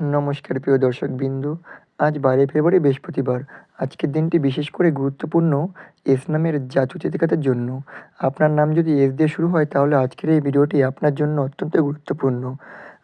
নমস্কার প্রিয় দর্শকবৃন্দ। আজ ১২ ফেব্রুয়ারি বৃহস্পতিবার। আজকের দিনটি বিশেষ করে গুরুত্বপূর্ণ এস নামের জাতক-জাতিকাদের জন্য। আপনার নাম যদি এস দিয়ে শুরু হয় তাহলে আজকের এই ভিডিওটি আপনার জন্য অত্যন্ত গুরুত্বপূর্ণ।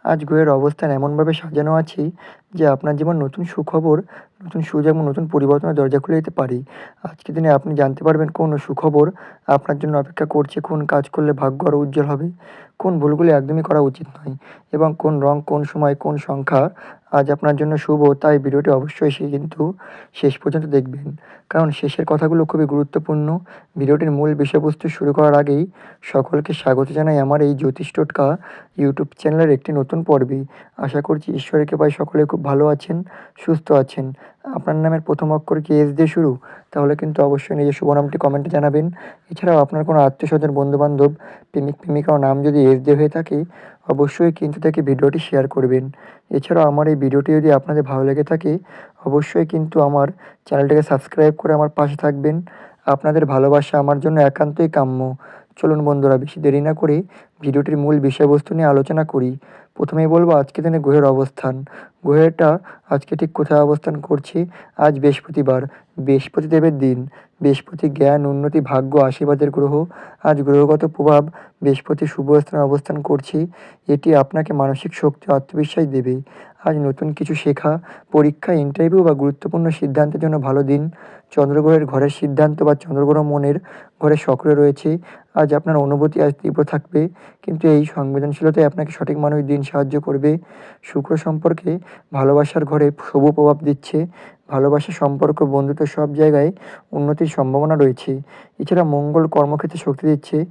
আজ গ্রহের অবস্থান এমনভাবে সাজানো আছে যে আপনার জীবনে নতুন সুখবর, নতুন সুযোগ এবং নতুন পরিবর্তনের দরজা খুলে দিতে পারে। আজকের দিনে আপনি জানতে পারবেন কোন সুখবর আপনার জন্য অপেক্ষা করছে, কোন কাজ করলে ভাগ্য আরও উজ্জ্বল হবে, কোন ভুলগুলি একদমই করা উচিত নয় এবং কোন রং, কোন সময়, কোন সংখ্যা আজ আপনার জন্য শুভ। তাই ভিডিওটি অবশ্যই কিন্তু শেষ পর্যন্ত দেখবেন, কারণ শেষের কথাগুলো খুবই গুরুত্বপূর্ণ। ভিডিওটির মূল বিষয়বস্তু শুরু করার আগেই সকলকে স্বাগত জানাই আমার এই জ্যোতিষ টোটকা ইউটিউব চ্যানেলের একটি নতুন পর্বে। আশা করছি ঈশ্বরের কৃপায় সকলে খুব ভালো আছেন, সুস্থ আছেন। আপনার নামের প্রথম অক্ষর কি এস দিয়ে শুরু? তাহলে কিন্তু অবশ্যই নিজের শুভ নামটি কমেন্টে জানাবেন। এছাড়াও আপনার কোনো আত্মীয়স্বজন, বন্ধুবান্ধব, প্রেমিক-প্রেমিকার নাম যদি এস দিয়ে হয়ে থাকে অবশ্যই কিন্তু তাকে ভিডিওটি শেয়ার করবেন। এছাড়াও আমার এই ভিডিওটি যদি আপনাদের ভালো লেগে থাকে অবশ্যই কিন্তু আমার চ্যানেলটাকে সাবস্ক্রাইব করে আমার পাশে থাকবেন। আপনাদের ভালোবাসা আমার জন্য একান্তই কাম্য। চলুন বন্ধুরা, বেশি দেরি না করে ভিডিওটির মূল বিষয়বস্তু নিয়ে আলোচনা করি। প্রথমেই বলব আজকের দিনে গ্রহের অবস্থান। গ্রহটা আজকে ঠিক কোথায় অবস্থান করছে? আজ বৃহস্পতিবার, বৃহস্পতি দেবের দিন। বৃহস্পতি জ্ঞান, উন্নতি, ভাগ্য, আশীর্বাদের গ্রহ। আজ গ্রহগত প্রভাব বৃহস্পতি শুভ স্থানে অবস্থান করছে। এটি আপনাকে মানসিক শক্তি ও আত্মবিশ্বাস দেবে। আজ নতুন কিছু শেখা, পরীক্ষা, ইন্টারভিউ বা গুরুত্বপূর্ণ সিদ্ধান্তের জন্য ভালো দিন। চন্দ্রগ্রহের ঘরের সিদ্ধান্ত বা চন্দ্রগ্রহ মনের ঘরে সক্রিয় রয়েছে। আজ আপনার অনুভূতি আজ তীব্র থাকবে, কিন্তু এই সংবেদনশীলতাই আপনাকে সঠিক মানুষ দিন সাহায্য করবে। শুক্র সম্পর্কে ভালোবাসার ঘরে শুভ প্রভাব দিচ্ছে। ভালোবাসা, সম্পর্ক, বন্ধুত্ব সব জায়গায় উন্নতির সম্ভাবনা রয়েছে। এছাড়া মঙ্গল কর্মক্ষেত্রে শক্তি দিচ্ছে।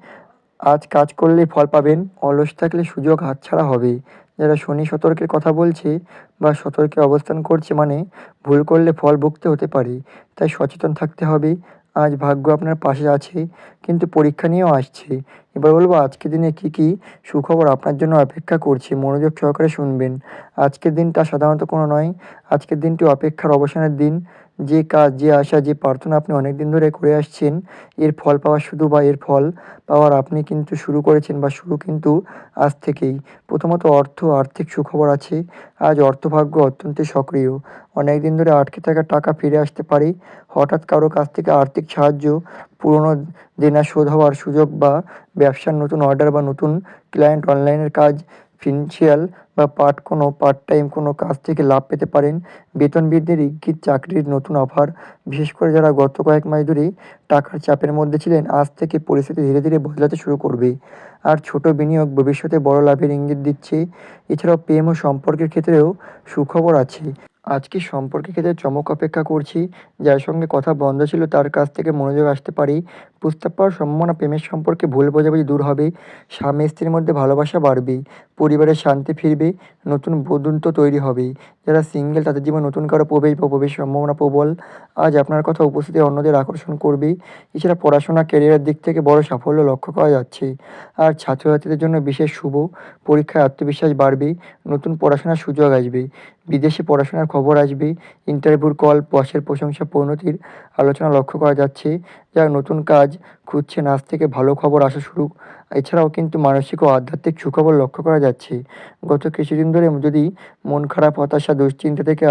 আজ কাজ করলেই ফল পাবেন, অলস থাকলে সুযোগ হাতছাড়া হবে। যারা শনি সতর্কের কথা বলছে বা সতর্কে অবস্থান করছে মানে ভুল করলে ফল ভুগতে হতে পারে, তাই সচেতন থাকতে হবে। আজ ভাগ্য আপনার পাশে আছে, কিন্তু পরীক্ষা নিয়েও আসছে। এবার বলবো আজকের দিনে কী কী সুখবর আপনার জন্য অপেক্ষা করছে, মনোযোগ সহকারে শুনবেন। আজকের দিনটা সাধারণত কোনো নয়, আজকের দিনটি অপেক্ষার অবসানের দিন। যে কাজ, যে আশা, যে প্রার্থনা আপনি অনেক দিন ধরে করে আসছেন এর ফল পাওয়া শুধু বা এর ফল পাওয়ার আপনি কিন্তু শুরু করেছেন বা শুরু কিন্তু আজ থেকেই। প্রথমত আর্থিক সুখবর আছে। আজ অর্থভাগ্য অত্যন্ত সক্রিয়। অনেক দিন ধরে আটকে থাকা টাকা ফিরে আসতে পারে। হঠাৎ কারো কাছ থেকে আর্থিক সাহায্য, পুরনো দেনা শোধ হওয়ার সুযোগ বা ব্যবসার নতুন অর্ডার বা নতুন ক্লায়েন্ট, অনলাইনের কাজ, ফিনান্সিয়াল বা পার্ট টাইম কোনো কাজ থেকে লাভ পেতে পারেন। বেতন বৃদ্ধির ইঙ্গিত, চাকরির নতুন অফার। বিশেষ করে যারা গত কয়েক মাস ধরে টাকার চাপের মধ্যে ছিলেন আজ থেকে পরিস্থিতি ধীরে ধীরে বদলাতে শুরু করবে। আর ছোট বিনিয়োগ ভবিষ্যতে বড় লাভের ইঙ্গিত দিচ্ছে। এছাড়াও প্রেম ও সম্পর্কের ক্ষেত্রেও সুখবর আছে। আজকে সম্পর্কের ক্ষেত্রে চমক অপেক্ষা করছি। যার সঙ্গে কথা বন্ধ ছিল তার কাছ থেকে মনোযোগ আসতে পারে। প্রস্তাব পাওয়ার সম্ভাবনা, প্রেমের সম্পর্কে ভুল বোঝাবুঝি দূর হবে। স্বামী স্ত্রীর মধ্যে ভালোবাসা বাড়বে। পরিবারের শান্তি ফিরবে। নতুন বন্ধুত্ব তৈরি হবে। যারা সিঙ্গেল তাদের জীবনে নতুন কারো প্রবেশের সম্ভাবনা প্রবল। আজ আপনার কথা উপস্থিতি অন্যদের আকর্ষণ করবে। এছাড়া পড়াশোনা, ক্যারিয়ারের দিক থেকে বড় সাফল্য লক্ষ্য করা যাচ্ছে। আর ছাত্রছাত্রীদের জন্য বিশেষ শুভ। পরীক্ষায় আত্মবিশ্বাস বাড়বে। নতুন পড়াশোনার সুযোগ আসবে। বিদেশে পড়াশোনার খবর আসবে। ইন্টারভিউর কল, বসের প্রশংসা, পরিণতির আলোচনা লক্ষ্য করা যাচ্ছে। যারা নতুন কাজ খুঁজছেন আজ থেকে ভালো খবর আসা শুরু। এছাড়াও কিন্তু মানসিক ও আধ্যাত্মিক সুখবর লক্ষ্য করা যাচ্ছে। গত কিছুদিন ধরে যদি মন খারাপ, হতাশা, দুশ্চিন্তা থেকে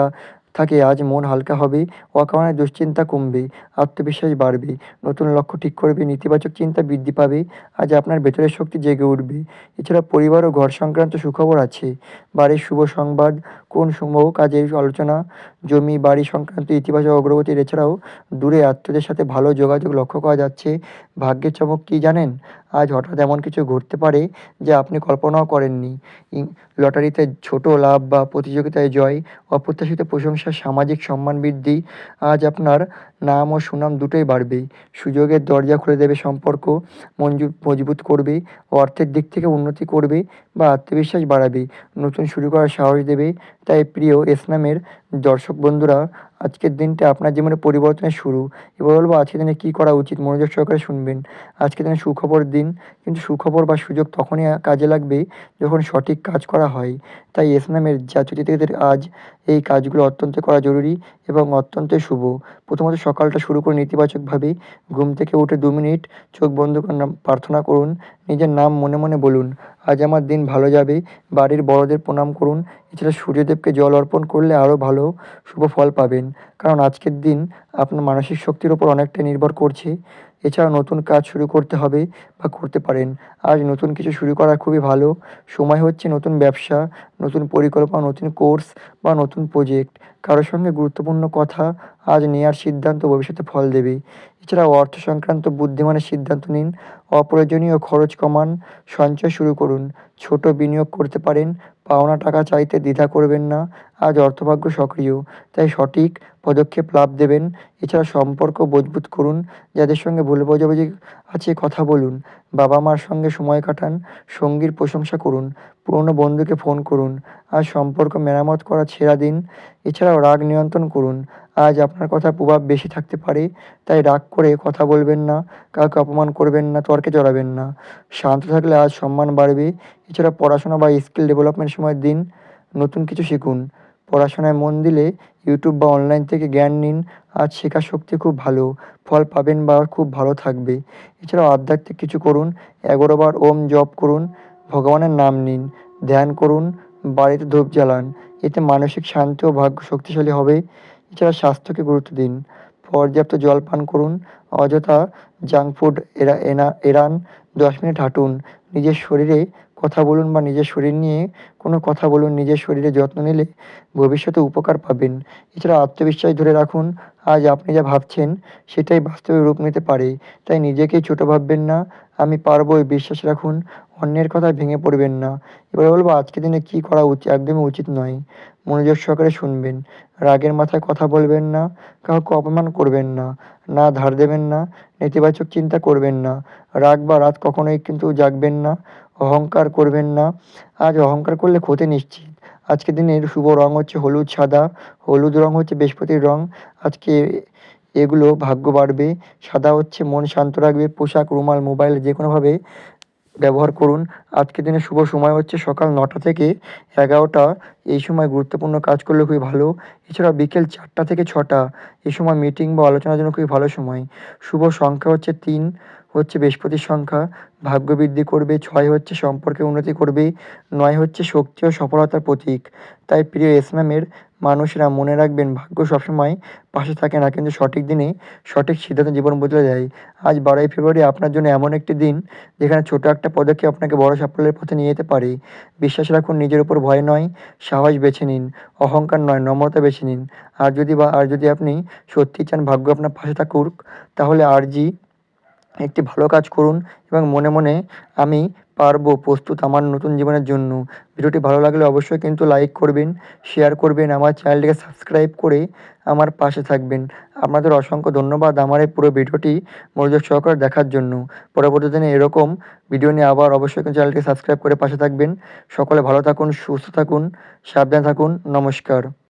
থাকে আজ মন হালকা হবে। অকারণে দুশ্চিন্তা কমবে। আত্মবিশ্বাস বাড়বে। নতুন লক্ষ্য ঠিক করবে। নেতিবাচক চিন্তা বৃদ্ধি পাবে। আজ আপনার ভেতরের শক্তি জেগে উঠবে। এছাড়া পরিবার ও ঘর সংক্রান্ত সুখবর আছে। বাড়ির শুভ সংবাদ, কোন শুভ কাজের আলোচনা, জমি বাড়ি সংক্রান্ত ইতিবাচক অগ্রগতির। এছাড়াও দূরে আত্মীয়দের সাথে ভালো যোগাযোগ লক্ষ্য করা যাচ্ছে। ভাগ্যের চমক কী জানেন? আজ হঠাৎ এমন কিছু ঘটতে পারে যা আপনি কল্পনাও করেননি। লটারিতে ছোট লাভ বা প্রতিযোগিতায় জয়, অপ্রত্যাশিত প্রশংসা, সামাজিক সম্মান বৃদ্ধি। আজ আপনার নাম ও সুনাম দুটোই বাড়বে। সুযোগের দরজা খুলে দেবে। সম্পর্ক মজবুত করবে। অর্থের দিক থেকে উন্নতি করবে বা আত্মবিশ্বাস বাড়াবে। নতুন শুরু করার সাহস দেবে। তাই প্রিয় এস নামের দর্শক বন্ধুরা, আজকের দিনটা আপনার জীবনে পরিবর্তনের শুরু। এবার বলবো আজকের দিনে কী করা উচিত, মনোযোগ সহকারে শুনবেন। আজকের দিনে সুখবর দিন, কিন্তু সুখবর বা সুযোগ তখনই কাজে লাগবে যখন সঠিক কাজ করা হয়। তাই এস নামের জাতক-জাতিকাদের আজ এই কাজগুলো অত্যন্ত করা জরুরি এবং অত্যন্তই শুভ। প্রথমত সকালটা শুরু করুন ইতিবাচকভাবে। ঘুম থেকে উঠে ২ মিনিট চোখ বন্ধ করে প্রার্থনা করুন নিজের নাম মনে মনে বলুন, আজ আমার দিন ভালো যাবে। বাড়ির বড়দের প্রণাম করুন। এছাড়া সূর্যদেবকে জল অর্পণ করলে আরও ভালো শুভ ফল পাবেন। কারণ আজকের দিন আপনার মানসিক শক্তির ওপর অনেকটাই নির্ভর করছে। এছাড়া নতুন কাজ শুরু করতে হবে বা করতে পারেন। আজ নতুন কিছু শুরু করা খুবই ভালো সময় হচ্ছে। নতুন ব্যবসা, নতুন পরিকল্পনা, নতুন কোর্স বা নতুন প্রজেক্ট, কারো সঙ্গে গুরুত্বপূর্ণ কথা আজ নেওয়ার সিদ্ধান্ত ভবিষ্যতে ফল দেবে। এছাড়াও অর্থ সংক্রান্ত বুদ্ধিমানের সিদ্ধান্ত নিন। অপ্রয়োজনীয় খরচ কমান, সঞ্চয় শুরু করুন। ছোট বিনিয়োগ করতে পারেন। পাওনা টাকা চাইতে দ্বিধা করবেন না। আজ অর্থভাগ্য সক্রিয়, তাই সঠিক পদক্ষেপ লাভ দেবেন। এছাড়া সম্পর্ক মজবুত করুন। যাদের সঙ্গে ভুল বোঝাবুঝি আছে কথা বলুন। বাবা-মার সঙ্গে সময় কাটান। সঙ্গীর প্রশংসা করুন। পুরনো বন্ধুকে ফোন করুন। আজ সম্পর্ক মেরামত করার সেরা দিন। এছাড়াও রাগ নিয়ন্ত্রণ করুন। আজ আপনার কথার প্রভাব বেশি থাকতে পারে, তাই রাগ করে কথা বলবেন না। কাউকে অপমান করবেন না, তর্কে জড়াবেন না। শান্ত থাকলে আজ সম্মান বাড়বে। এছাড়া পড়াশোনা বা স্কিল ডেভেলপমেন্ট সময়ের দিন। নতুন কিছু শিখুন। পড়াশোনায় মন দিলে ইউটিউব বা অনলাইন থেকে জ্ঞান নিন। আজ শেখার শক্তি খুব ভালো, ফল পাবেন বা খুব ভালো থাকবে। এছাড়াও আধ্যাত্মিক কিছু করুন। 11 বার ওম জপ করুন। ভগবানের নাম নিন। ধ্যান করুন। বাড়িতে ধূপ জ্বালান। এতে মানসিক শান্তি ও ভাগ্য শক্তিশালী হবে। এছাড়া স্বাস্থ্যকে গুরুত্ব দিন। পর্যাপ্ত জল পান করুন। অযথা জাঙ্ক ফুড এড়ান। 10 মিনিট হাঁটুন। নিজের শরীরে কথা বলুন বা নিজের শরীর নিয়ে কোনো কথা বলুন। নিজের শরীরের যত্ন নিলে ভবিষ্যতে উপকার পাবেন। এছাড়া আত্মবিশ্বাস ধরে রাখুন। আজ আপনি যা ভাবছেন সেটাই বাস্তবে রূপ নিতে পারে। তাই নিজেকেই ছোট ভাববেন না। আমি পারবো এই বিশ্বাস রাখুন। অন্যের কথায় ভেঙে পড়বেন না। এবার বলব আজকের দিনে কী করা একদমই উচিত নয়। মনোযোগ সহকারে শুনবেন। রাগের মাথায় কথা বলবেন না। কাউকে অপমান করবেন না। না ধার দেবেন না। নেতিবাচক চিন্তা করবেন না। রাগ বা রাত কখনোই কিন্তু জাগবেন না। অহংকার করবেন না। আজ অহংকার করলে ক্ষতি নিশ্চিত। আজকের দিনের শুভ রং হচ্ছে হলুদ, সাদা। হলুদ রং হচ্ছে বৃহস্পতির রং। আজকে এগুলো ভাগ্য বাড়বে। সাদা হচ্ছে মন শান্ত রাখবে। পোশাক, রুমাল, মোবাইল যেকোনোভাবে ব্যবহার করুন। আজকের দিনের শুভ সময় হচ্ছে সকাল 9টা থেকে 11টা। এই সময় গুরুত্বপূর্ণ কাজ করলে খুবই ভালো। এছাড়াও বিকেল 4টা থেকে 6টা। এই সময় মিটিং বা আলোচনার জন্য খুবই ভালো সময়। শুভ সংখ্যা হচ্ছে 3, হচ্ছে বৃহস্পতির সংখ্যা, ভাগ্য বৃদ্ধি করবে। 6 হচ্ছে সম্পর্কে উন্নতি করবে। 9 হচ্ছে শক্তি ও সফলতার প্রতীক। তাই প্রিয় ইসলামের মানুষেরা মনে রাখবেন, ভাগ্য সবসময় পাশে থাকে না, কিন্তু সঠিক দিনে সঠিক সিদ্ধান্ত জীবন বদলে দেয়। আজ 12ই ফেব্রুয়ারি আপনার জন্য এমন একটি দিন যেখানে ছোট একটা পদক্ষেপ আপনাকে বড় সাফল্যের পথে নিয়ে যেতে পারে। বিশ্বাস রাখুন, নিজের উপর ভয় নয়, সাহস বেছে নিন। অহংকার নয়, নম্রতা বেছে নিন। আর যদি আপনি সত্যিই চান ভাগ্য আপনার পাশে থাকুক, তাহলে আজই একটি ভালো কাজ করুন এবং মনে মনে আমি পারবো, প্রস্তুত আমার নতুন জীবনের জন্য। ভিডিওটি ভালো লাগলে অবশ্যই কিন্তু লাইক করবেন, শেয়ার করবেন, আমার চ্যানেলটিকে সাবস্ক্রাইব করে আমার পাশে থাকবেন। আপনাদের অসংখ্য ধন্যবাদ আমার এই পুরো ভিডিওটি মনোযোগ সহকারে দেখার জন্য। পরবর্তী দিনে এরকম ভিডিও নিয়ে আবার অবশ্যই কিন্তু চ্যানেলটিকে সাবস্ক্রাইব করে পাশে থাকবেন। সকলে ভালো থাকুন, সুস্থ থাকুন, সাবধানে থাকুন। নমস্কার।